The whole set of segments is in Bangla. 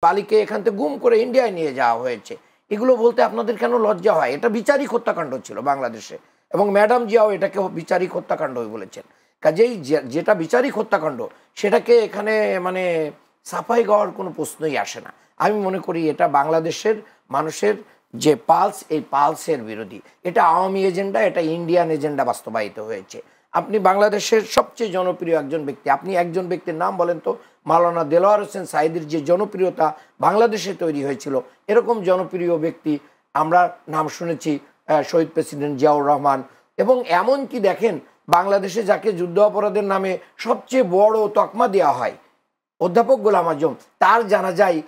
বালিকে এখান থেকে গুম করে ইন্ডিয়ায় নিয়ে যাওয়া হয়েছে। এগুলো বলতে আপনাদের কেন লজ্জা হয়? এটা বিচারিক হত্যাকাণ্ড ছিল বাংলাদেশে, এবং ম্যাডাম জিয়াও এটাকে বিচারিক হত্যাকাণ্ড বলেছেন। কাজেই যেটা বিচারিক হত্যাকাণ্ড সেটাকে এখানে মানে সাফাই গাওয়ার কোনো প্রশ্নই আসে না। আমি মনে করি এটা বাংলাদেশের মানুষের যে পালস, এই পালসের বিরোধী। এটা আওয়ামী এজেন্ডা, এটা ইন্ডিয়ান এজেন্ডা বাস্তবায়িত হয়েছে। আপনি বাংলাদেশের সবচেয়ে জনপ্রিয় একজন ব্যক্তি, আপনি একজন ব্যক্তির নাম বলেন তো। মাওলানা দেলোয়ার হোসেন সাঈদীর যে জনপ্রিয়তা বাংলাদেশে তৈরি হয়েছিল, এরকম জনপ্রিয় ব্যক্তি আমরা নাম শুনেছি, শহীদ প্রেসিডেন্ট জিয়াউর রহমান। এবং এমনকি দেখেন বাংলাদেশে যাকে যুদ্ধ অপরাধের নামে সবচেয়ে বড় তকমা দেওয়া হয়, অধ্যাপক গোলাম আজম, তার জানা যায়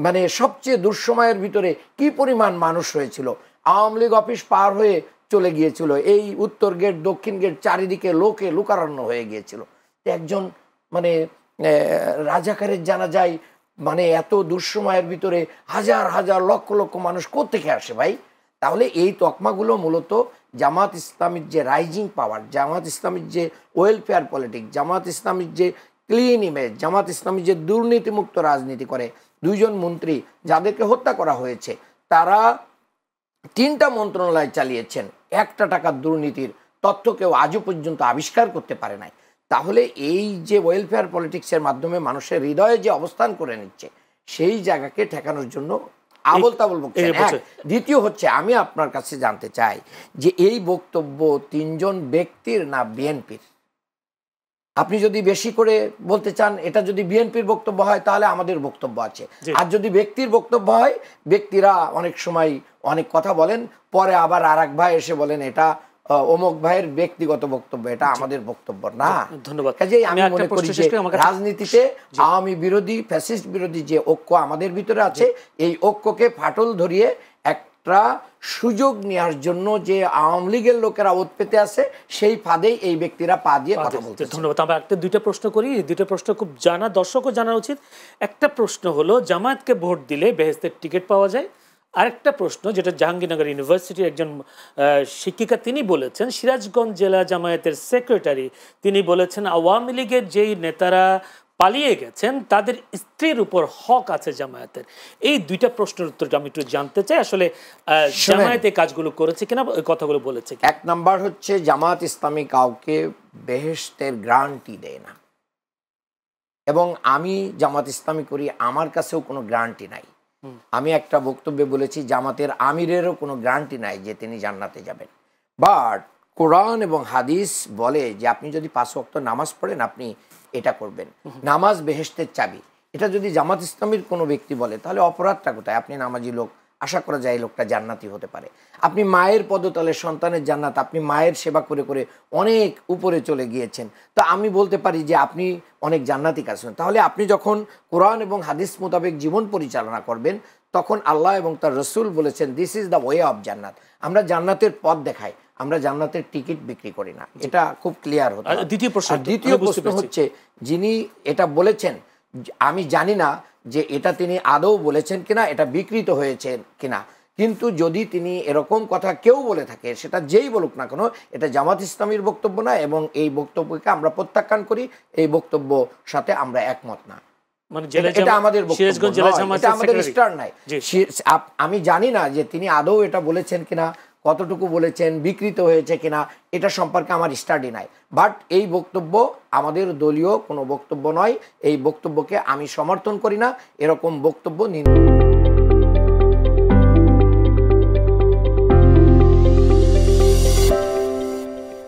মানে সবচেয়ে দুঃসময়ের ভিতরে কি পরিমাণ মানুষ হয়েছিল। আওয়ামী লীগ অফিস পার হয়ে চলে গিয়েছিল, এই উত্তর গেট দক্ষিণ গেট চারিদিকে লোকে লোকারণ্য হয়ে গিয়েছিল। একজন মানে রাজাকারের জানা যায় মানে এত দুঃসময়ের ভিতরে হাজার হাজার লক্ষ লক্ষ মানুষ কোত্থেকে আসে ভাই? তাহলে এই তকমাগুলো মূলত জামাত ইসলামীর যে রাইজিং পাওয়ার, জামাত ইসলামীর যে ওয়েলফেয়ার পলিটিক্স, জামাত ইসলামীর যে ক্লিন ইমেজ, জামাত ইসলামী যে দুর্নীতিমুক্ত রাজনীতি করে, দুইজন মন্ত্রী যাদেরকে হত্যা করা হয়েছে তারা 3টা মন্ত্রণালয় চালিয়েছেন, 1টা টাকার দুর্নীতির তথ্য কেউ আজও পর্যন্ত আবিষ্কার করতে পারে নাই। তাহলে এই যে ওয়েলফেয়ার পলিটিক্সের মাধ্যমে মানুষের হৃদয়ে যে অবস্থান করে নিচ্ছে, সেই জায়গাকে ঠেকানোর জন্য আবল তাবল বলছেন। দ্বিতীয় হচ্ছে, আমি আপনার কাছে জানতে চাই যে এই বক্তব্য 3জন ব্যক্তির না বিএনপির? আপনি যদি বেশি করে বলতে চান এটা যদি বিএনপির বক্তব্য হয় তাহলে আমাদের বক্তব্য আছে, আর যদি ব্যক্তির বক্তব্য হয়, ব্যক্তিরা অনেক সময় অনেক কথা বলেন, পরে আবার আরেক ভাই এসে বলেন এটা অমুক ভাইয়ের ব্যক্তিগত বক্তব্য, এটা আমাদের বক্তব্য না। ধন্যবাদ। কাজেই আমি মনে করি যে রাজনীতিতে আওয়ামী বিরোধী, ফ্যাসিস্ট বিরোধী যে ঐক্য আমাদের ভিতরে আছে, এই ঐক্যকে ফাটল ধরিয়ে একটা সুযোগ নেওয়ার জন্য যে আওয়ামী লীগের লোকেরা ওত পেতে আছে, সেই ফাঁদেই এই ব্যক্তিরা পা দিয়ে কথা বলতে। ধন্যবাদ। আমরা একটা 2টা প্রশ্ন করি, 2টা প্রশ্ন খুব দর্শকও জানা উচিত। একটা প্রশ্ন হলো, জামায়াতকে ভোট দিলে বেহেশতের টিকিট পাওয়া যায়। আরেকটা প্রশ্ন, যেটা জাহাঙ্গীরনগর ইউনিভার্সিটির একজন শিক্ষিকা তিনি বলেছেন, সিরাজগঞ্জ জেলা জামায়াতের সেক্রেটারি তিনি বলেছেন আওয়ামী লীগের যেই নেতারা পালিয়ে গেছেন তাদের স্ত্রীর উপর হক আছে জামায়াতের। এই 2টা প্রশ্নের উত্তরটা আমি একটু জানতে চাই, আসলে জামায়াত এই কাজগুলো করেছে কিনা, ওই কথাগুলো বলেছে। 1 নাম্বার হচ্ছে, জামায়াত ইসলামী কাউকে বেহেশতের গ্যারান্টি দেয় না, এবং আমি জামাত ইসলামী করি, আমার কাছেও কোনো গ্যারান্টি নাই। আমি একটা বক্তব্যে বলেছি জামাতের আমিরেরও কোনো গ্যারান্টি নাই যে তিনি জান্নাতে যাবেন। বাট কোরআন এবং হাদিস বলে যে আপনি যদি 5 ওয়াক্ত নামাজ পড়েন আপনি এটা করবেন, নামাজ বেহেশতের চাবি। এটা যদি জামাত ইসলামীর কোনো ব্যক্তি বলে তাহলে অপরাধটা কোথায়? আপনি নামাজি লোক, আশা করা যায় এই লোকটা জান্নাতি হতে পারে। আপনি মায়ের পদতলে সন্তানের জান্নাত, আপনি মায়ের সেবা করে করে অনেক উপরে চলে গিয়েছেন, তো আমি বলতে পারি যে আপনি অনেক জান্নাতি কাজ করেন। তাহলে আপনি যখন কোরআন এবং হাদিস মোতাবেক জীবন পরিচালনা করবেন, তখন আল্লাহ এবং তার রসুল বলেছেন this is the way of জান্নাত। আমরা জান্নাতের পথ দেখাই, আমরা জান্নাতের টিকিট বিক্রি করি না। এটা খুব ক্লিয়ার হতো। দ্বিতীয় প্রশ্ন হচ্ছে, যিনি এটা বলেছেন আমি জানি না যে এটা তিনি আদৌ বলেছেন কিনা, এটা বিকৃত হয়েছে কিনা, কিন্তু যদি তিনি এরকম কথা কেউ বলে থাকে, সেটা যেই বলুক না কেন, এটা জামাত ইসলামীর বক্তব্য না, এবং এই বক্তব্যকে আমরা প্রত্যাখ্যান করি, এই বক্তব্য সাথে আমরা একমত না। এটা আমাদের বক্তব্য, এটা আমাদের স্টার নাই। আমি জানি না যে তিনি আদৌ এটা বলেছেন কিনা, কতটুকু বলেছেন, বিকৃত হয়েছে কিনা, এটা সম্পর্কে আমার স্টাডি নাই। বাট এই বক্তব্য আমাদের দলীয় কোনো বক্তব্য নয়, এই বক্তব্যকে আমি সমর্থন করি না, এরকম বক্তব্য